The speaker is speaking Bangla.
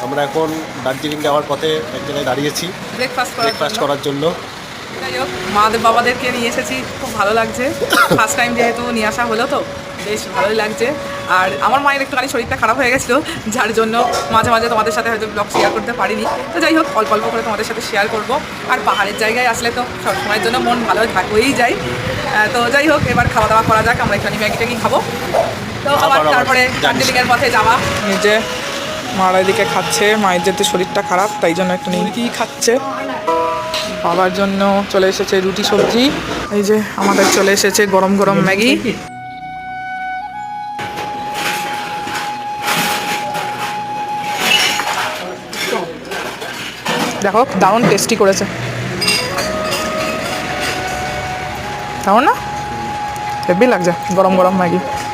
আমরা এখন দার্জিলিং যাওয়ার পথে এক জায়গায় দাঁড়িয়েছি ব্রেকফাস্ট করার জন্য। যাই হোক, মাদের বাবাদেরকে নিয়ে এসেছি, খুব ভালো লাগছে। ফার্স্ট টাইম যেহেতু নিয়ে আসা হলো, তো বেশ ভালোই লাগছে। আর আমার মায়ের একটুখানি শরীরটা খারাপ হয়ে গেছিলো, যার জন্য মাঝে মাঝে তোমাদের সাথে হয়তো ব্লগ শেয়ার করতে পারিনি। তো যাই হোক, অল্প অল্প করে তোমাদের সাথে শেয়ার করব। আর পাহাড়ের জায়গায় আসলে তো সবসময়ের জন্য মন ভালো হয়েই যায়। তো যাই হোক, এবার খাওয়া দাওয়া করা যাক। আমরা এখানে ম্যাগি ট্যাগি খাবো, তো আবার তারপরে দার্জিলিংয়ের পথে যাওয়া। নিজে মারা এদিকে খাচ্ছে, মায়ের যেহেতু শরীরটা খারাপ তাই জন্য একটু নিমকি খাচ্ছে। বাবার জন্য চলে এসেছে রুটি সবজি, এই যে আমাদের চলে এসেছে গরম গরম ম্যাগি। দেখো দারুণ টেস্টি করেছে, দারুণ না? হেভি লাগছে গরম গরম ম্যাগি।